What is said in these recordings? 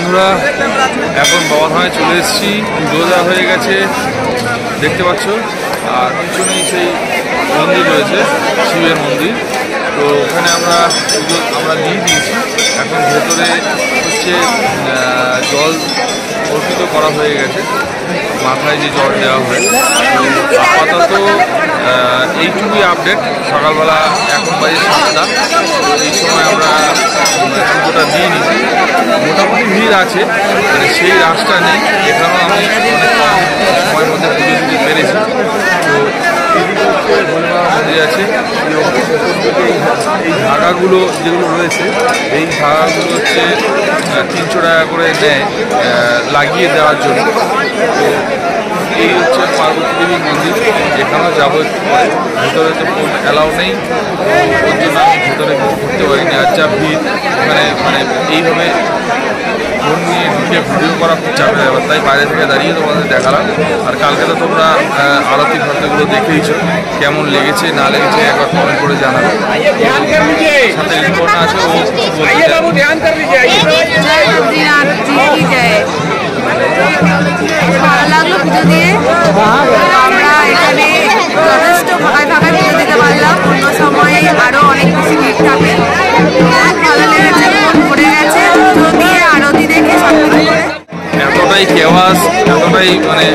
বন্ধুরা এখন বাবাধামে চলে এসেছি। পুজো হয়ে গেছে দেখতে পাচ্ছ, আর পিছনেই সেই মন্দির রয়েছে, শিবের মন্দির। তো ওখানে আমরা দিয়ে দিয়েছি। এখন ভেতরে হচ্ছে জল অর্পিত করা হয়ে গেছে, মাথায় যে জল দেওয়া হয়। তো আপাতত এইটুকুই আপডেট। সকালবেলা এখন বাজে 7টা, এই সময় আমরা পুজোটা দিয়ে নিচ্ছি। মোটামুটি ভিড় আছে, মানে সেই রাস্তা নেই। এখানেও আমি অনেক কম সময়ের মধ্যে পুজো দিতে পেরেছি। তো মন্দির আছে, এই ধাগাগুলো যেগুলো রয়েছে, এই ধাগাগুলো হচ্ছে 300 টাকা করে দেয় লাগিয়ে দেওয়ার জন্য। তো এই হচ্ছে পার্বতী দেবীর মন্দির। এখানেও যাবো, ভেতরে তো ফোন অ্যালাউ নেই, ওর জন্য আমি ভেতরে কিছু করতে পারিনি। আর যা ভিড় মানে এইভাবে ফোন নিয়ে ঢুকে ভিডিও করা খুব চাপের ব্যাপার, তাই বাইরে থেকে দাঁড়িয়ে তোমাদের দেখালাম। আর কালকে তো তোমরা আরতি ফারতিগুলো দেখেইছো, কেমন লেগেছে না লেগেছে একবার কমেন্ট করে জানাবে। সাথে রিপোর্ট আছে, ও ভালো লাগলো পুজো দিয়ে। আমরা এখানে যথেষ্ট ফাঁকায় পুজো দিতে পারলাম। অন্য সময়ে আরো অনেক বেশি ভিড় থাকে। ভালো লেগেছে, মন ভরে গেছে পুজো দিয়ে, আরতি দেখে সব কিছু করে। এতটাই কেওয়াজ, এতটাই মানে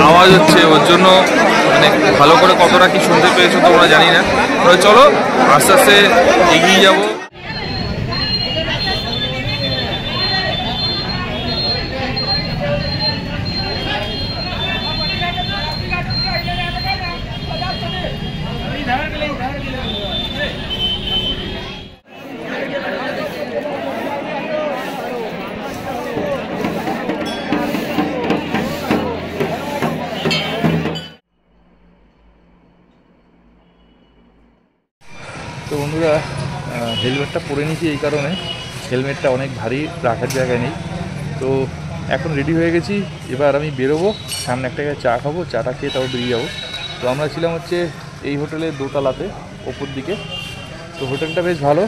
আওয়াজ হচ্ছে, ওর জন্য মানে ভালো করে কতটা কি শুনতে পেয়েছো তোমরা জানি না। তবে চলো আস্তে আস্তে এগিয়ে যাবো। তো বন্ধুরা, হেলমেটটা পরে নিয়েছি এই কারণে, হেলমেটটা অনেক ভারী, রাখার জায়গায় নেই। তো এখন রেডি হয়ে গেছি, এবার আমি বেরোবো। সামনে একটা চা খাবো, চাটা খেয়ে তাও বেরিয়ে যাবো। তো আমরা ছিলাম হচ্ছে এই হোটেলের দোতলাতে ওপর দিকে। তো হোটেলটা বেশ ভালো,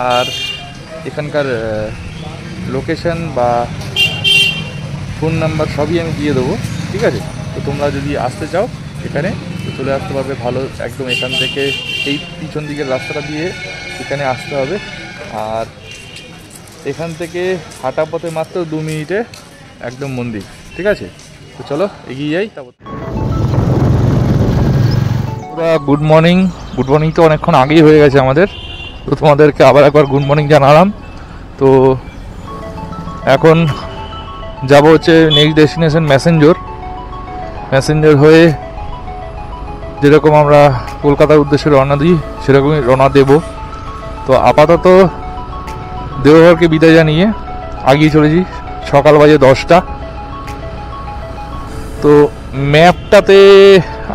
আর এখানকার লোকেশন বা ফোন নাম্বার সবই আমি দিয়ে দেবো, ঠিক আছে? তো তোমরা যদি আসতে চাও এখানে তো চলে আসতে পারবে। ভালো একদম এখান থেকে এই পিছন দিকের রাস্তাটা দিয়ে এখানে আসতে হবে। আর এখান থেকে হাঁটা পথে মাত্র 2 মিনিটে একদম মন্দির, ঠিক আছে? তো চলো এগিয়ে যাই। তারপর গুড মর্নিং তো অনেকক্ষণ আগেই হয়ে গেছে আমাদের। তো তোমাদেরকে আবার একবার গুড মর্নিং জানালাম। তো এখন যাব হচ্ছে নেক্সট ডেস্টিনেশন ম্যাসেঞ্জর হয়ে যেরকম আমরা কলকাতার উদ্দেশ্যে রওনা দিই সেরকমই রওনা দেব। তো আপাতত দেওঘরকে বিদায় জানিয়ে আগিয়ে চলেছি। সকাল বাজে 10টা। তো ম্যাপটাতে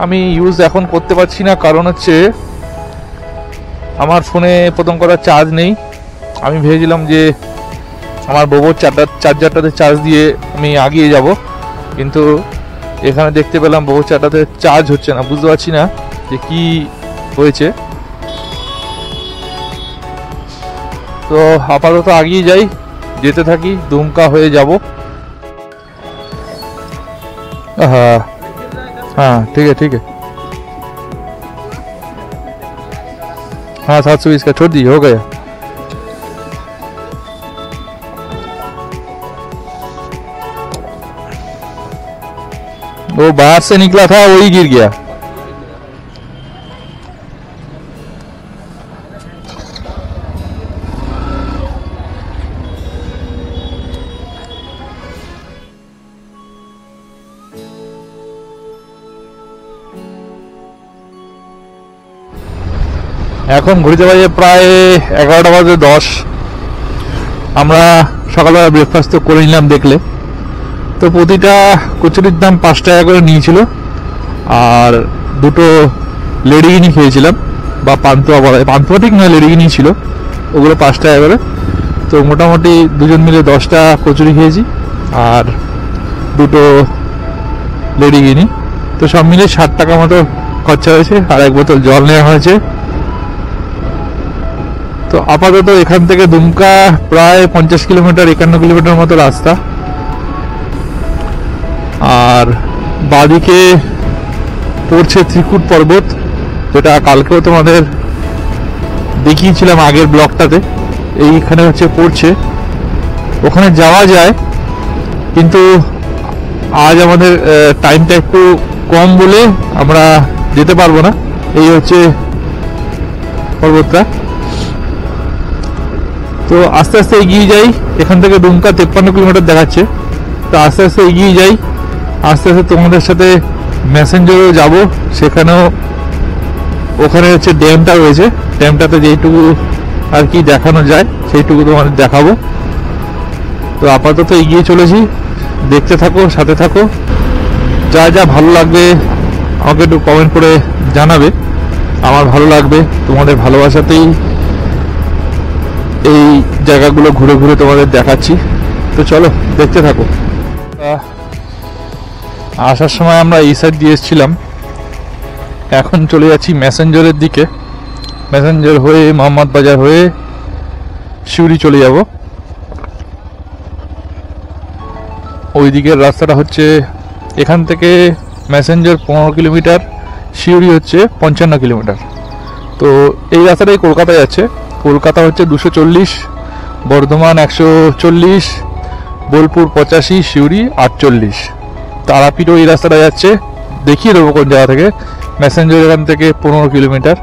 আমি ইউজ এখন করতে পারছি না, কারণ হচ্ছে আমার ফোনে প্রথম কথা চার্জ নেই। আমি ভেবেছিলাম যে আমার বোবোর চার্জারটাতে চার্জ দিয়ে আমি আগিয়ে যাব, কিন্তু এখানে দেখতে পেলাম বোবোর চার্জারটাতে চার্জ হচ্ছে না। বুঝতে পারছি না যে কি হয়েছে। তো আপাতত আগিয়ে যাই, যেতে থাকি, দুমকা হয়ে যাব। हाँ ठीक है हाँ 720 का छोड़ दीजिए, हो गया। वो बाहर से निकला था, वही गिर गया। এখন ঘুরতে বাজে প্রায় 11টা বাজে 10। আমরা সকালবেলা ব্রেকফাস্ট তো করে নিলাম দেখলে। তো প্রতিটা কচুরির দাম 5 টাকা করে নিয়েছিল, আর দুটো লেডিগিনি খেয়েছিলাম, বা পান্তুয়া বলা, পান্তুয়া ঠিক নয়, লেডিগিনি ছিল, ওগুলো 5 টাকা করে। তো মোটামুটি দুজন মিলে 10টা কচুরি খেয়েছি আর দুটো লেডিগিনি। তো সব মিলে 60 টাকা মতো খরচা হয়েছে, আর এক বোতল জল নেওয়া হয়েছে। তো আপাতত এখান থেকে দুমকা প্রায় 50 কিলোমিটার 51 কিলোমিটার মতো রাস্তা। আর বাদিকে পড়ছে ত্রিকুট পর্বত, যেটা কালকেও তোমাদের দেখিয়েছিলাম আগের ব্লগটাতে। এইখানে হচ্ছে পড়ছে, ওখানে যাওয়া যায়, কিন্তু আজ আমাদের টাইমটা একটু কম বলে আমরা যেতে পারবো না। এই হচ্ছে পর্বতটা। তো আস্তে আস্তে এগিয়ে যাই, এখান থেকে দুমকা 53 কিলোমিটার দেখাচ্ছে। তো আস্তে আস্তে এগিয়ে যাই, আস্তে আস্তে তোমাদের সাথে ম্যাসেঞ্জারও যাব, সেখানেও ওখানে হচ্ছে ড্যামটা রয়েছে, ড্যামটাতে যেইটুকু আর কি দেখানো যায় সেইটুকু তোমাদের দেখাবো। তো আপাতত এগিয়ে চলেছি, দেখতে থাকো, সাথে থাকো। যা যা ভালো লাগবে আমাকে একটু কমেন্ট করে জানাবে, আমার ভালো লাগবে। তোমাদের ভালোবাসাতেই এই জায়গাগুলো ঘুরে ঘুরে তোমাদের দেখাচ্ছি। তো চলো দেখতে থাকো। আসার সময় আমরা এই সাইড দিয়ে এসেছিলাম, এখন চলে যাচ্ছি ম্যাসেঞ্জারের দিকে। ম্যাসেঞ্জার হয়ে মোহাম্মদ বাজার হয়ে সিউড়ি চলে যাব। ওই দিকের রাস্তাটা হচ্ছে, এখান থেকে ম্যাসেঞ্জার 15 কিলোমিটার, সিউড়ি হচ্ছে 55 কিলোমিটার। তো এই রাস্তাটাই কলকাতায় যাচ্ছে। কলকাতা হচ্ছে 240, বর্ধমান 140, বোলপুর 85, সিউড়ি 48। তারাপীঠও এই রাস্তাটা যাচ্ছে, দেখিয়ে দেবো কোন জায়গা থেকে। ম্যাসেঞ্জার এখান থেকে 15 কিলোমিটার।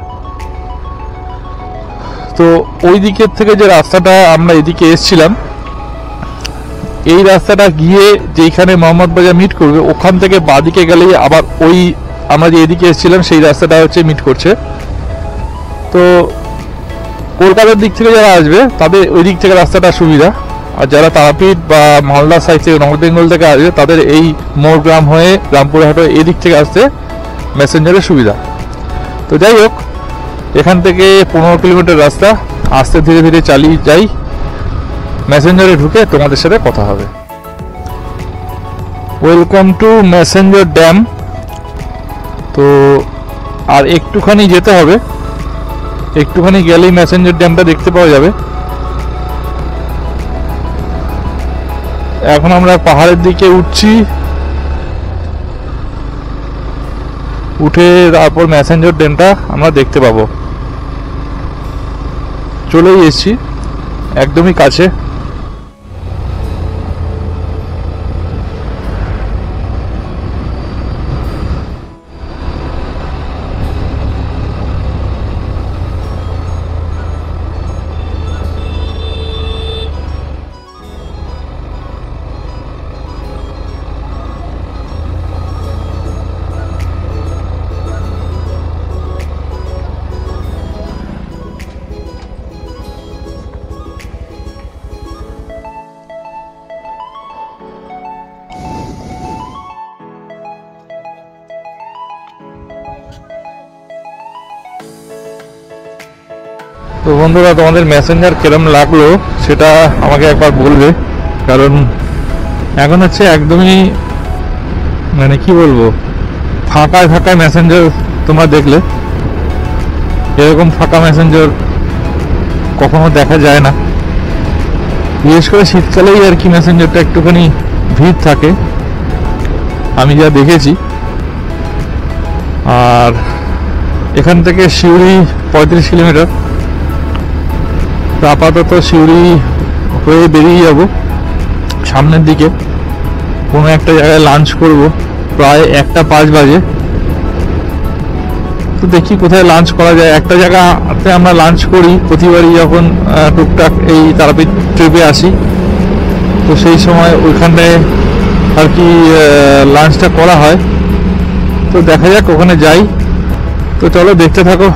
তো ওই দিকের থেকে যে রাস্তাটা আমরা এদিকে এসছিলাম, এই রাস্তাটা গিয়ে যেখানে মোহাম্মদ বাজার মিট করবে, ওখান থেকে বাদিকে গেলেই আবার ওই আমরা যে এদিকে এসেছিলাম সেই রাস্তাটা হচ্ছে মিট করছে। তো কলকাতার দিক থেকে যারা আসবে তাদের ওই দিক থেকে রাস্তাটা সুবিধা, আর যারা তারাপীঠ বা মালদা সাইড থেকে, নর্থ বেঙ্গল থেকে আসবে, তাদের এই মোড়গ্রাম হয়ে রামপুরহাট হয়ে এদিক থেকে আসতে ম্যাসেঞ্জারের সুবিধা। তো যাই হোক, এখান থেকে 15 কিলোমিটার রাস্তা, আস্তে ধীরে ধীরে চালিয়ে যাই। ম্যাসেঞ্জারে ঢুকে তোমাদের সাথে কথা হবে। Welcome to messenger dam. তো আর একটুখানি যেতে হবে, একটুখানি গেলেই ম্যাসেঞ্জার ড্যামটা দেখতে পাওয়া যাবে। এখন আমরা পাহাড়ের দিকে উঠছি, উঠে তারপর ম্যাসেঞ্জার ড্যামটা আমরা দেখতে পাবো। চলেই এসেছি, একদমই কাছে। তো বন্ধুরা, তোমাদের ম্যাসেঞ্জার কিরম লাগলো সেটা আমাকে একবার বলবে, কারণ এখন হচ্ছে একদমই মানে কি বলবো, ফাঁকায় ফাঁকায় ম্যাসেঞ্জার তোমরা দেখলে। এরকম ফাঁকা ম্যাসেঞ্জার কখনো দেখা যায় না, বিশেষ করে শীতকালেই আর কি ম্যাসেঞ্জারটা একটুখানি ভিড় থাকে আমি যা দেখেছি। আর এখান থেকে সিউড়ি 35 কিলোমিটার। তো আপাতত সিউড়ি হয়ে বেরিয়ে যাব সামনের দিকে, কোনো একটা জায়গায় লাঞ্চ করব। প্রায় 1টা 5 বাজে। তো দেখি কোথায় লাঞ্চ করা যায়। একটা জায়গাতে আমরা লাঞ্চ করি প্রতিবারই যখন টুকটাক এই তারাপীঠ ট্রিপে আসি, তো সেই সময় ওইখানটায় আর কি লাঞ্চটা করা হয়। তো দেখা যাক ওখানে যাই। তো চলো দেখতে থাকো।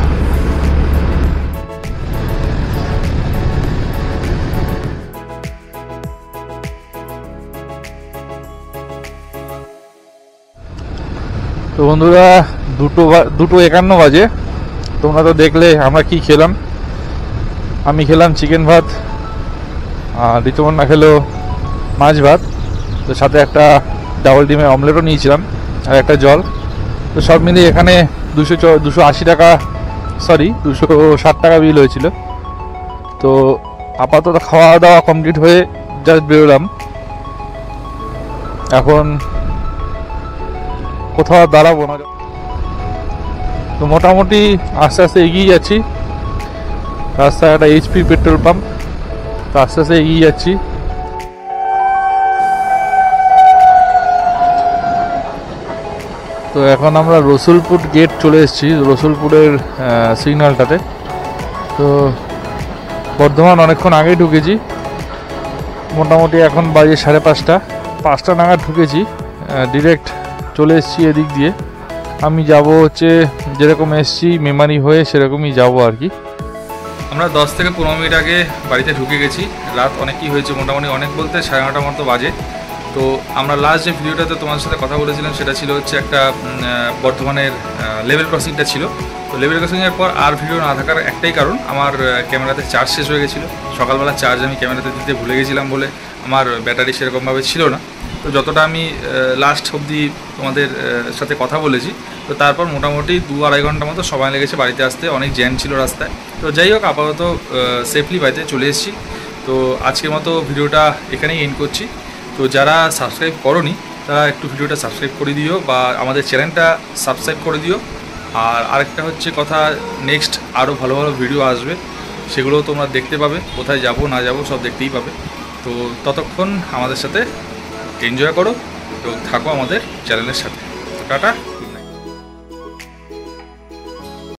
তো বন্ধুরা, 2:51 বাজে। তোমরা তো দেখলে আমরা কি খেলাম। আমি খেলাম চিকেন ভাত, আর ঋতুমন্না খেলো মাছ ভাত। তো সাথে একটা ডাবল ডিমের অমলেটও নিয়েছিলাম, আর একটা জল। তো সব মিলিয়ে এখানে 280 টাকা, সরি 260 টাকা বিল হয়েছিল। তো আপাতত খাওয়া দাওয়া কমপ্লিট হয়ে জাস্ট বেরোলাম। এখন কোথাও আর দাঁড়াবো না। তো মোটামুটি আস্তে আস্তে এগিয়ে যাচ্ছি। রাস্তায় একটা এইচপি পেট্রোল পাম্প, তো আস্তে আস্তে এগিয়ে যাচ্ছি। তো এখন আমরা রসুলপুর গেট চলে এসেছি, রসুলপুরের সিগন্যালটাতে। তো বর্ধমান অনেকক্ষণ আগেই ঢুকেছি, মোটামুটি এখন বাজে 5:30, 5টা নাগাদ ঢুকেছি। ডিরেক্ট চলে এসেছি এদিক দিয়ে। আমি যাব হচ্ছে যেরকম এসেছি মেমারি হয়ে সেরকমই যাব আর কি। আমরা 10 থেকে 15 মিনিট আগে বাড়িতে ঢুকে গেছি। রাত অনেকই হয়েছে, মোটামুটি অনেক বলতে 9:30 মতো বাজে। তো আমরা লাস্ট যে ভিডিওটাতে তোমাদের সাথে কথা বলেছিলাম সেটা ছিল হচ্ছে একটা বর্ধমানের লেভেল ক্রসিংটা ছিল। তো লেভেল ক্রসিংয়ের পর আর ভিডিও না থাকার একটাই কারণ, আমার ক্যামেরাতে চার্জ শেষ হয়ে গেছিলো। সকালবেলা চার্জ আমি ক্যামেরাতে দিতে ভুলে গেছিলাম বলে আমার ব্যাটারি সেরকমভাবে ছিল না। তো যতটা আমি লাস্ট অবধি তোমাদের সাথে কথা বলেছি, তো তারপর মোটামুটি 2-2.5 ঘন্টা মতো সময় লেগেছে বাড়িতে আসতে, অনেক জ্যাম ছিল রাস্তায়। তো যাই হোক, আপাতত সেফলি বাড়িতে চলে এসেছি। তো আজকের মতো ভিডিওটা এখানেই এন্ড করছি। তো যারা সাবস্ক্রাইব করোনি তারা একটু ভিডিওটা সাবস্ক্রাইব করে দিও, বা আমাদের চ্যানেলটা সাবস্ক্রাইব করে দিও। আর আরেকটা হচ্ছে কথা, নেক্সট আরও ভালো ভালো ভিডিও আসবে, সেগুলো তোমরা দেখতে পাবে। কোথায় যাব না যাব সব দেখতেই পাবে। তো ততক্ষণ আমাদের সাথে এনজয় করো এবং থাকো আমাদের চ্যানেলের সাথে। টাটা।